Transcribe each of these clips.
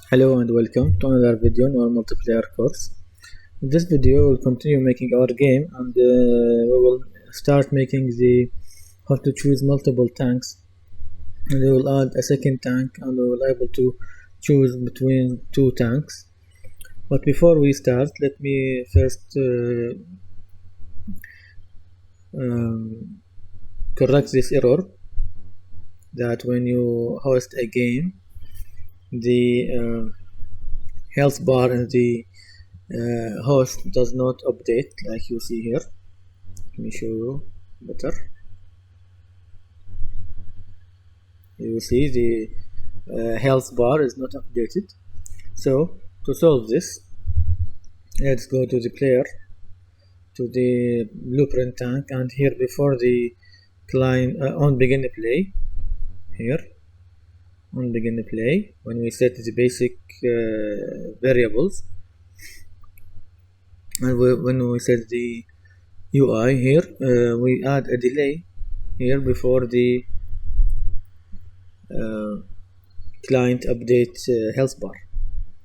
Hello and welcome to another video in our multiplayer course. In this video we'll continue making our game and we will start making the how to choose multiple tanks, and we will add a second tank and we will able to choose between two tanks. But before we start, let me first correct this error that when you host a game, the health bar in the host does not update like you see here. Let me show you better. You will see the health bar is not updated. So to solve this, let's go to the player, to the blueprint tank, and here before the client on begin play, here on begin play, when we set the basic variables, and when we set the UI here, we add a delay here before the client update health bar.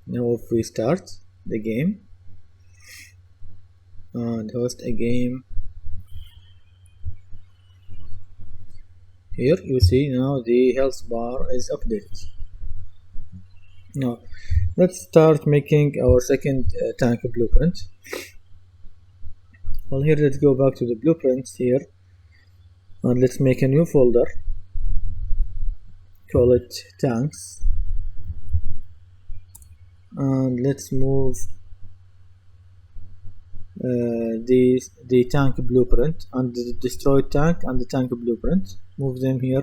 Now if we start the game and host a game, here you see now the health bar is updated. Now let's start making our second tank blueprint. Well, here let's go back to the blueprints here and let's make a new folder, call it tanks, and let's move the tank blueprint and the destroyed tank and the tank blueprint, move them here.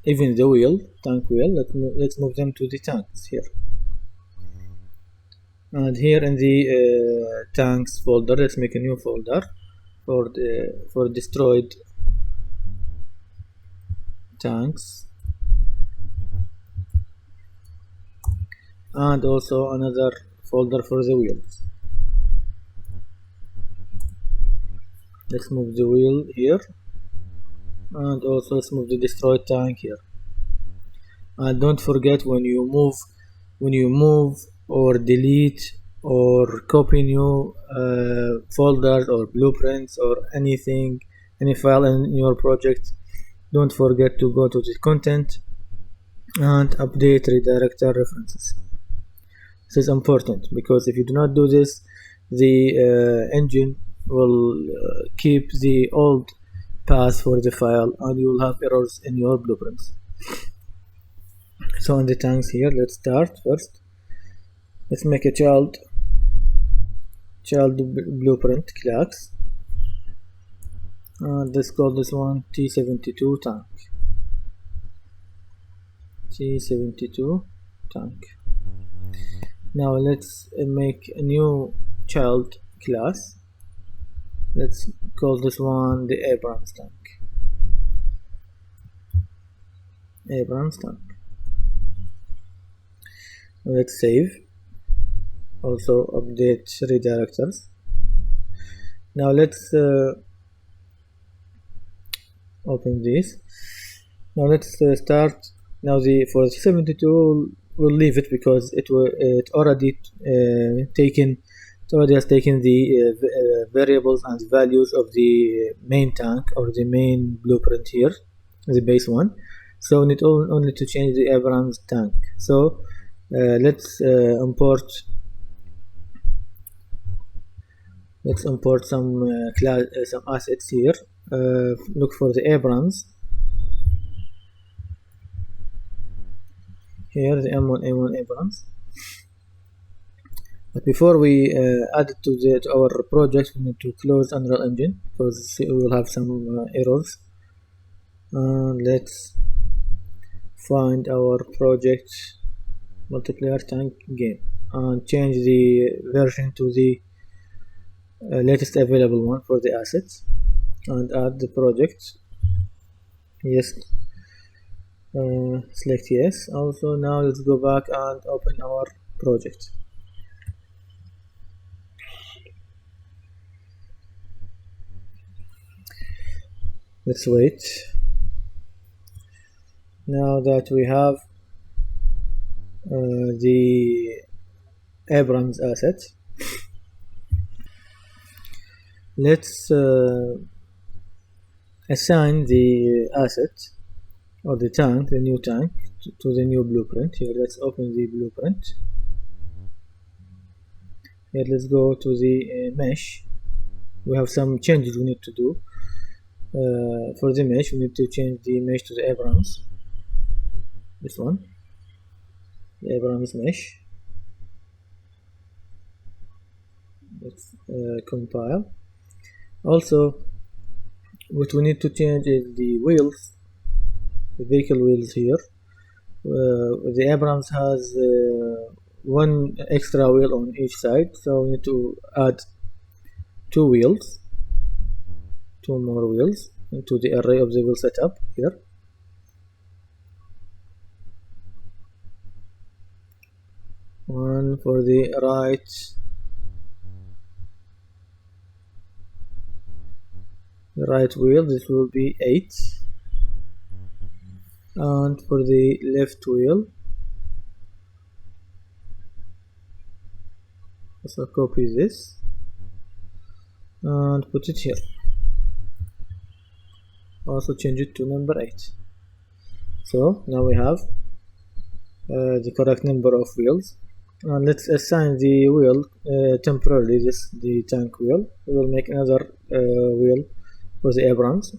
Even the wheel, tank wheel, let's move them to the tanks here. And here in the tanks folder, let's make a new folder for destroyed tanks, and also another folder for the wheels. Let's move the wheel here, and also let's move the destroyed tank here. And don't forget, when you move or delete or copy new folders or blueprints or anything, any file in your project, don't forget to go to the content and update redirector references. This is important because if you do not do this, the engine will keep the old path for the file and you will have errors in your blueprints. So in the tanks here, let's start first. Let's make a child blueprint class, and let's call this one T72 tank. T72 tank. Now let's make a new child class. Let's call this one the Abrams tank. Abrams tank. Let's save. Also update redirectors. Now let's open this. Now let's start. Now for the 72 we'll leave it because it already has taken the variables and values of the main tank or the main blueprint here, the base one. So we need only to change the Abrams tank. So let's import some some assets here. Look for the Abrams. Here the M1 Abrams. But before we add it to our project, we need to close Unreal Engine because we will have some errors. Let's find our project multiplayer tank game and change the version to the latest available one for the assets and add the project. Yes, select yes. Also now let's go back and open our project. Let's wait. Now that we have the Abrams asset. Let's assign the asset or the tank, the new tank, to the new blueprint. Here, let's open the blueprint. Here, let's go to the mesh. We have some changes we need to do. For the mesh, we need to change the mesh to the Abrams. This one, the Abrams mesh. Let's compile. Also, what we need to change is the wheels, the vehicle wheels here. The Abrams has one extra wheel on each side, so we need to add two more wheels into the array of the wheel setup here. One for the right wheel, this will be 8, and for the left wheel, so copy this and put it here. Also change it to number 8. So now we have the correct number of wheels, and let's assign the wheel temporarily, the tank wheel. We will make another wheel for the Abrams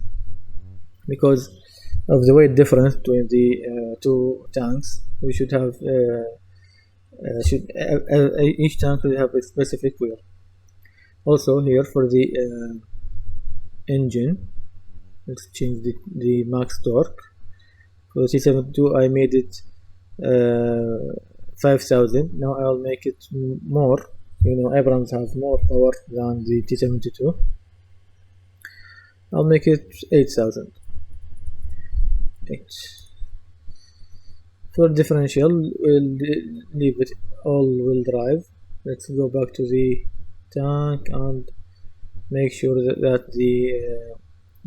because of the weight difference between the two tanks. We should have each tank will have a specific wheel. Also here for the engine, let's change the max torque. For the T72 I made it 5000. Now I'll make it more. Abrams have more power than the T72. I'll make it 8000. For differential, we'll leave it all-wheel drive. Let's go back to the tank and make sure that the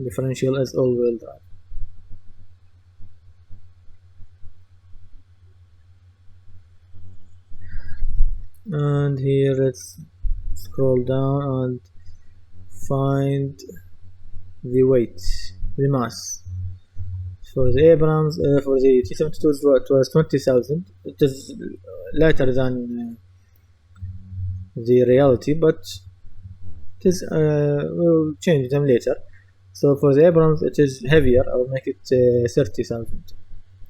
differential is all-wheel drive. And here let's scroll down and find the weight, the mass. For the Abrams, for the T72 it was 20,000. It is lighter than the reality, but it is we'll change them later. So for the Abrams it is heavier. I will make it 30,000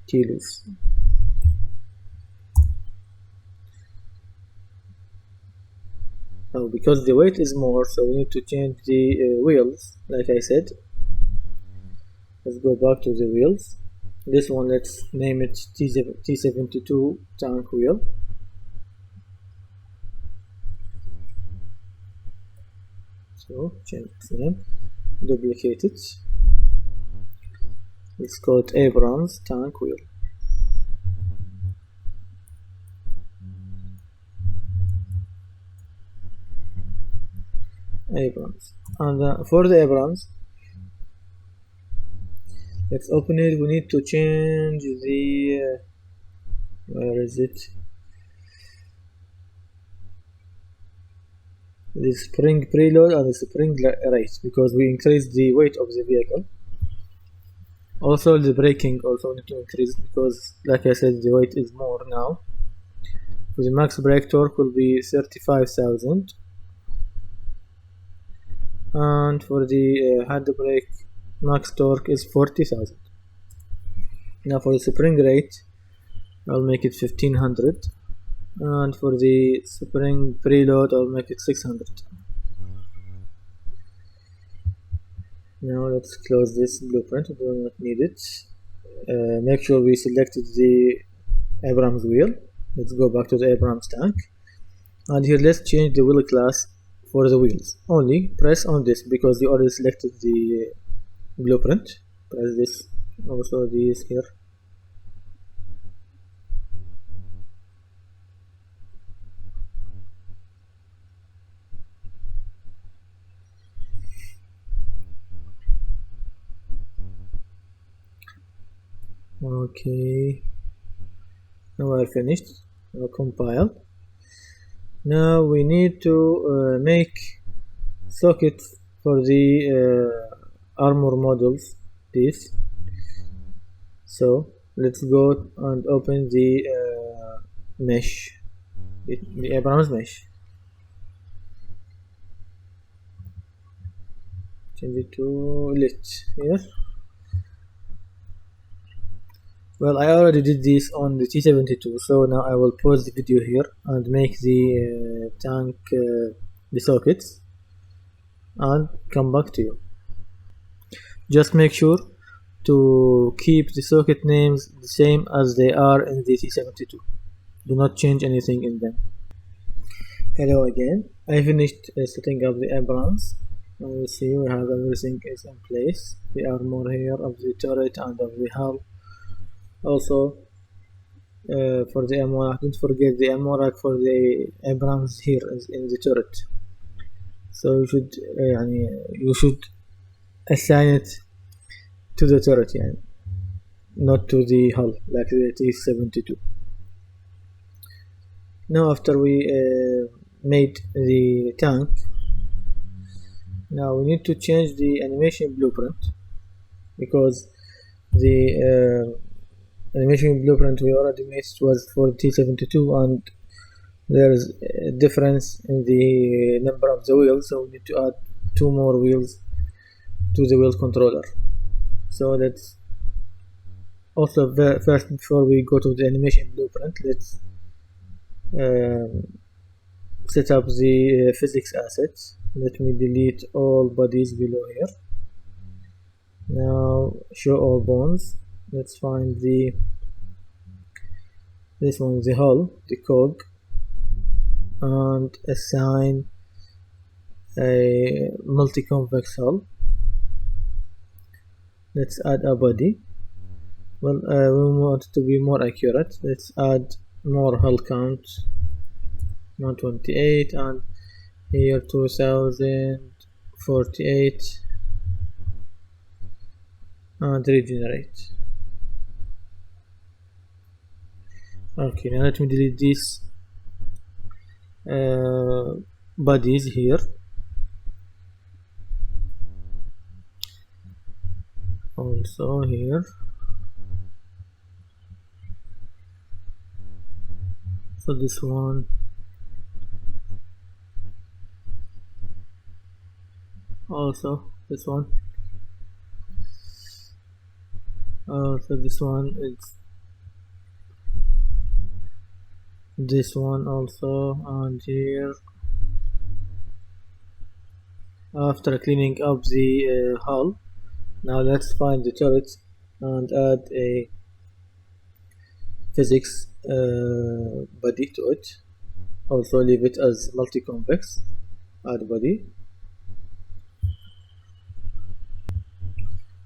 kilos. Now because the weight is more, so we need to change the wheels, like I said. Let's go back to the wheels. This one, let's name it T72 tank wheel. So change its name, duplicate it. Let's call it Abrams tank wheel. Abrams. And for the Abrams, let's open it. We need to change the where is it? The spring preload and the spring rate, because we increased the weight of the vehicle. Also the braking also need to increase because, like I said, the weight is more now. For the max brake torque will be 35,000, and for the hand brake max torque is 40,000. Now for the spring rate, I'll make it 1500, and for the spring preload I'll make it 600. Now let's close this blueprint. We do not need it. Make sure we selected the Abrams wheel. Let's go back to the Abrams tank, and here let's change the wheel class for the wheels. Only press on this because you already selected the blueprint. Press this, also these here. Okay, Now we're finished. Compile. Now we need to make sockets for the armor models. This. So let's go and open the mesh, the Abrams mesh. Change it to lit here. Well, I already did this on the T72, so now I will pause the video here and make the tank, the sockets, and come back to you. Just make sure to keep the socket names the same as they are in the T72. Do not change anything in them. Hello again. I finished setting up the Abrams. You see we have everything is in place. The armor here of the turret and of the hull. Also for the M1, don't forget the M1 for the Abrams here is in the turret. So you should assign it to the turret, not to the hull like the T72. Now after we made the tank, now we need to change the animation blueprint, because the animation blueprint we already made was for T72 and there is a difference in the number of the wheels, so we need to add 2 more wheels to the wheel controller. So let's also first, before we go to the animation blueprint, let's set up the physics assets. Let me delete all bodies below here. Now show all bones. Let's find this one, the hull, the cog, and assign a multi-convex hull. Let's add a body. Well, we want to be more accurate. Let's add more hull count, 128, and here 2048, and regenerate. Okay, now let me delete these bodies here. Also here. So this one, also this one, also this one, it's this one also, and here. After cleaning up the hull, now let's find the turret and add a physics body to it. Also leave it as multi-convex. Add body.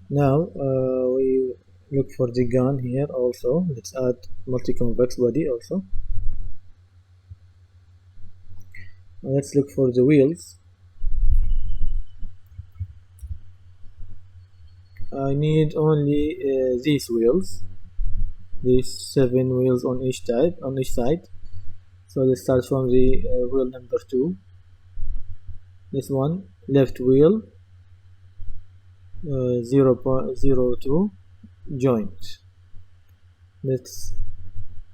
Now we look for the gun here also. Let's add multi-convex body also. Let's look for the wheels. I need only these wheels, these 7 wheels on each side. So let's start from the wheel number 2. This one, left wheel, 0.02 joint. Let's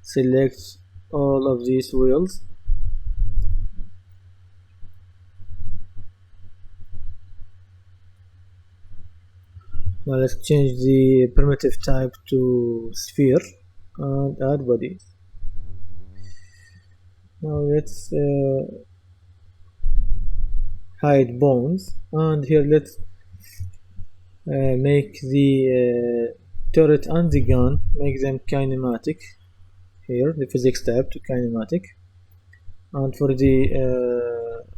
select all of these wheels. Now let's change the primitive type to sphere and add bodies. Now let's hide bones, and here let's make the turret and the gun, make them kinematic. Here the physics type to kinematic, and for the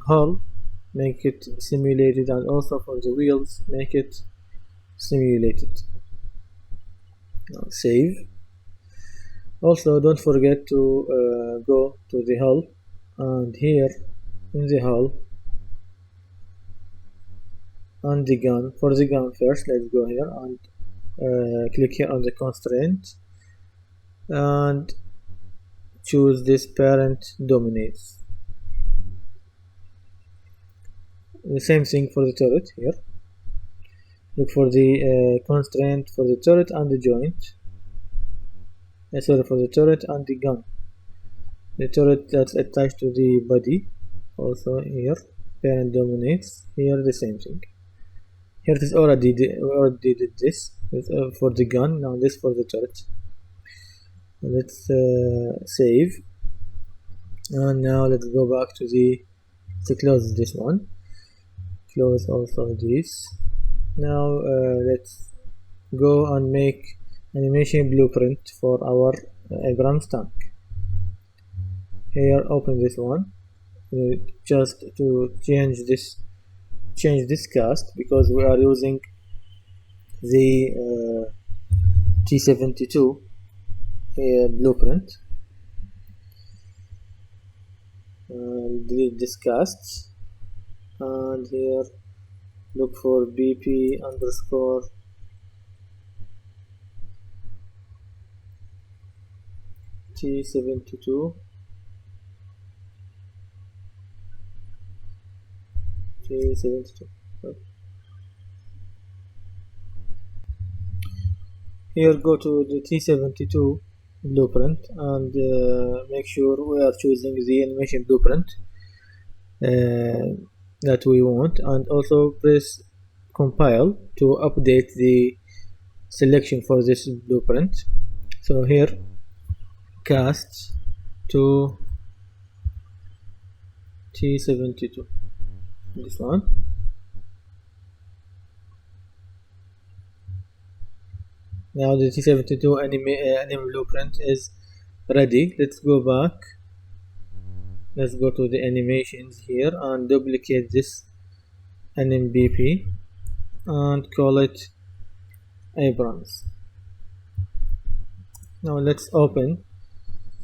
hull make it simulated, and also for the wheels make it simulated. Now save. Also don't forget to go to the hull, and here in the hull and the gun. For the gun first, let's go here and click here on the constraint and choose this parent dominates. The same thing for the turret here. Look for the constraint for the turret and the joint. Sorry, for the turret and the gun. The turret that's attached to the body. Also here, parent dominates. Here the same thing. Here it is already we already did this for the gun. Now this for the turret. Let's save, and now let's go back to let's close this one. Close also this. Now let's go and make animation blueprint for our Abrams tank. Here, open this one. Just to change this cast, because we are using the T72 blueprint. Delete this cast, and here look for BP underscore T72 T72. Here go to the T72 blueprint and make sure we are choosing the animation blueprint that we want, and also press compile to update the selection for this blueprint. So here cast to T72, this one. Now the T72 anime blueprint is ready. Let's go back. Let's go to the animations here and duplicate this NMBP and call it Abrams. Now let's open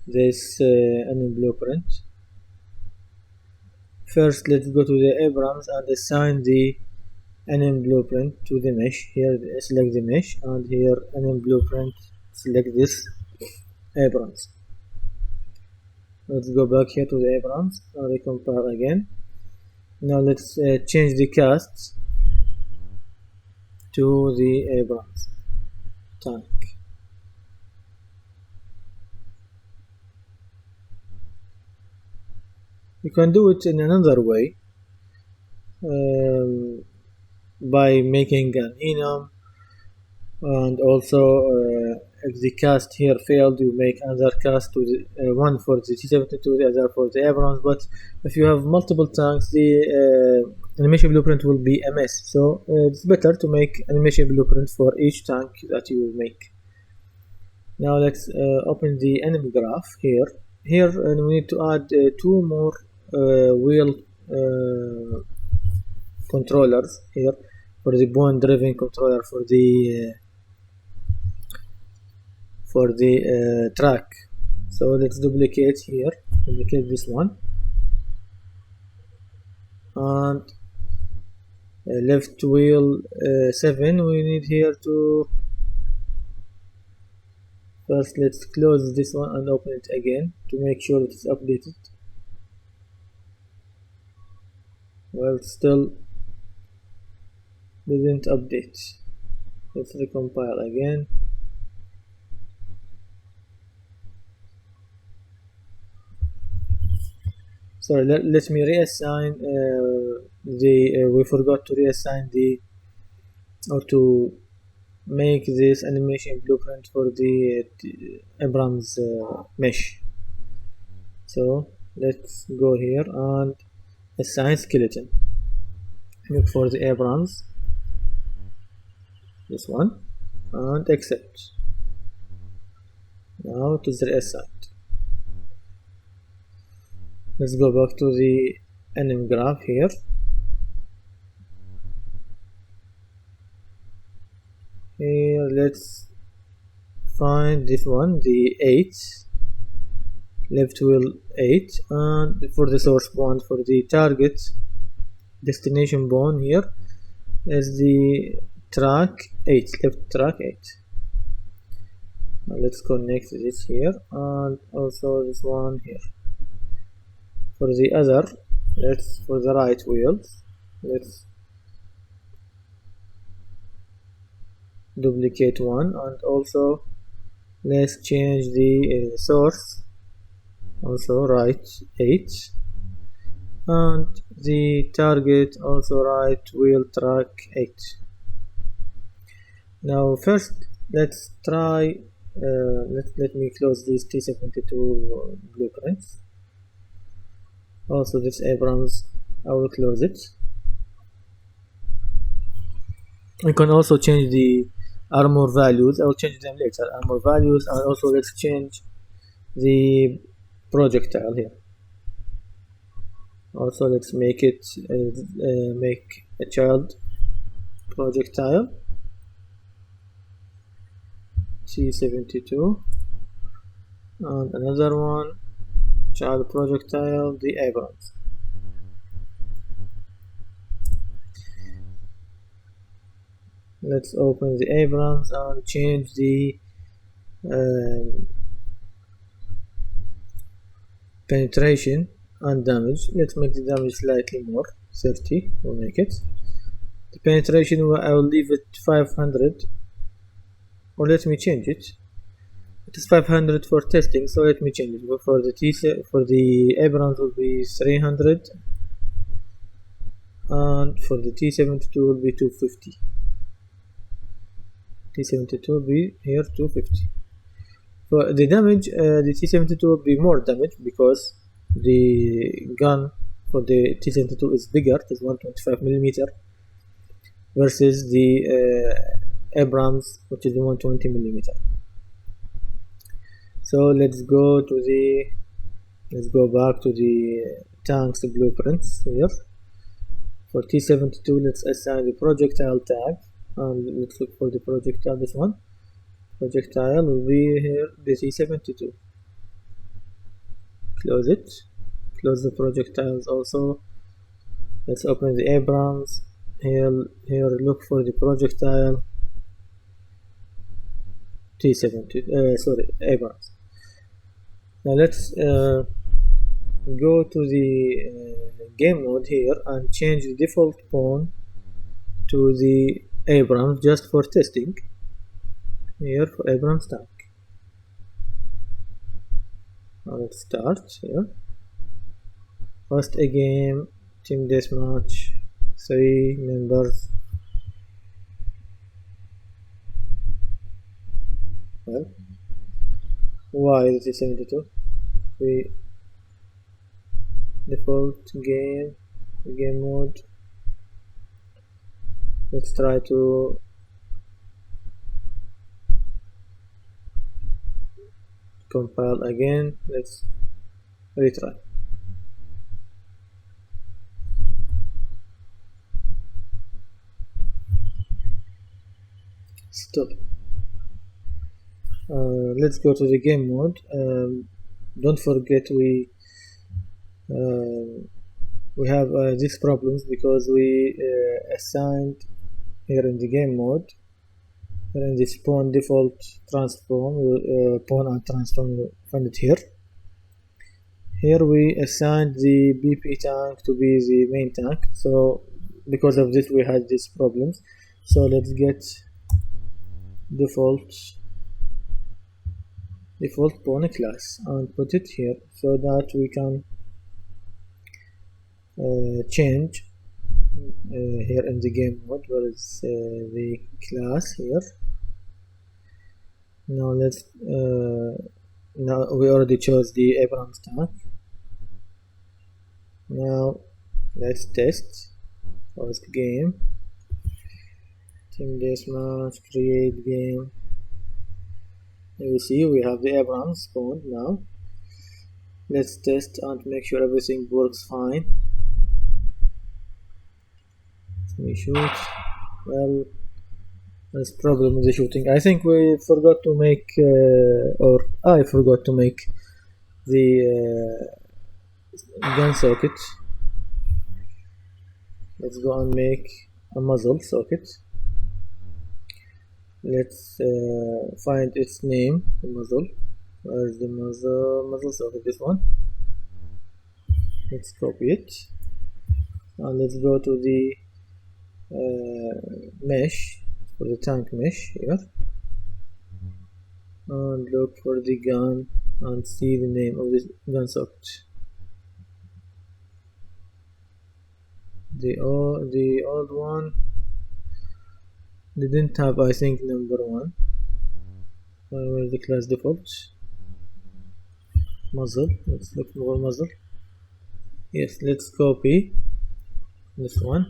this anime blueprint. First, let's go to the Abrams and assign the NM blueprint to the mesh. Here select the mesh, and here NM blueprint, select this Abrams. Let's go back here to the Abrams and recompile again. Now let's change the cast to the Abrams tank. You can do it in another way, by making an enum, and also if the cast here failed, you make another cast to the one for the T72, the other for the Abrams. But if you have multiple tanks, the animation blueprint will be a mess. So it's better to make animation blueprint for each tank that you make. Now let's open the enemy graph here. Here we need to add two more wheel controllers here for the bone driven controller for the track. So let's duplicate here, duplicate this one, and left wheel 7 we need here to first. Let's close this one and open it again to make sure it is updated. Well, still didn't update. Let's recompile again. Sorry, let me reassign we forgot to reassign or to make this animation blueprint for the Abrams mesh. So let's go here and assign skeleton. Look for the Abrams, this one, and accept. Now it is reassigned. Let's go back to the enemy graph here. Here let's find this one, the 8, left wheel 8, and for the source bone for the target destination bone here is the track 8, left track 8. Now let's connect this here and also this one here. For the other, for the right wheels, let's duplicate one, and also let's change the source, also right 8, and the target also right wheel track 8. Now first let's try, let me close these T72 blueprints. Also this Abrams, I will close it. We can also change the armor values. I will change them later. Armor values, and also let's change the projectile here. Also let's make it make a child projectile T72, and another one child projectile the Abrams. Let's open the Abrams and change the penetration and damage. Let's make the damage slightly more, 30 will make it. The penetration, I will leave it 500, or let me change it. It is 500 for testing, so let me change it. But for the Abrams will be 300, and for the T72 will be 250. T72 will be here 250. For the damage, the T72 will be more damage because the gun for the T72 is bigger. It is 125mm versus the Abrams, which is 120mm. So let's go back to the tanks blueprints here. For T72, let's assign the projectile tag, and let's look for the projectile. This one projectile will be here, the T72. Close it. Close the projectiles also. Let's open the Abrams. Here look for the projectile T72. Abrams. Now let's go to the game mode here and change the default pawn to the Abrams just for testing. Here for Abrams tank. Now let's start here. Host a game, team deathmatch, 3 members. Well, why is it 72? We default game mode. Let's try to compile again. Let's retry. Stop. Let's go to the game mode. Don't forget we have these problems because we assigned here in the game mode, here in this pawn default transform, pawn and transform, you find it here. Here we assigned the BP tank to be the main tank, so because of this we had these problems. So let's get default pawn class and put it here so that we can change here in the game mode. Where is the class here? Now let's now we already chose the Abrams tank. Now let's test. Host game, team deathmatch, create game. You see we have the Abrams spawned now. Let's test and make sure everything works fine. Let me shoot. Well, there's problem with the shooting. I think we forgot to make or I forgot to make the gun socket. Let's go and make a muzzle socket. Let's find its name, the muzzle. Where's the muzzle? So this one. Let's copy it, and let's go to the mesh, for the tank mesh here, and look for the gun and see the name of this gun socket. The old one didn't have, I think, number 1. Where's the class default? Muzzle. Let's look for muzzle. Yes, let's copy this one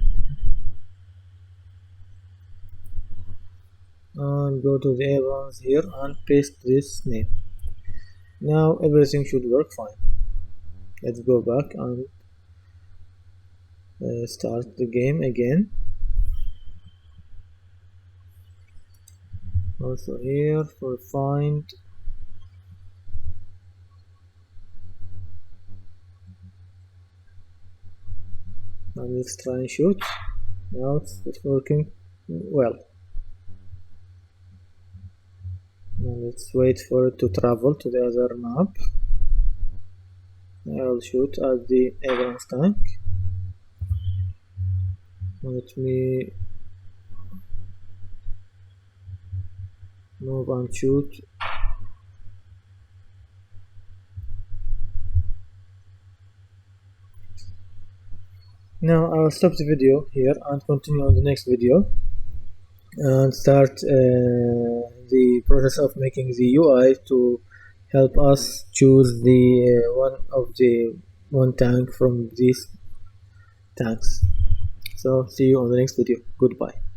and go to the Abrams here and paste this name. Now everything should work fine. Let's go back and start the game again. Also here for find, and let's try and shoot. Now it's working well. Now let's wait for it to travel to the other map. I'll shoot at the Abrams tank. Let me move and shoot. Now I'll stop the video here and continue on the next video and start the process of making the UI to help us choose the one tank from these tanks. So see you on the next video. Goodbye.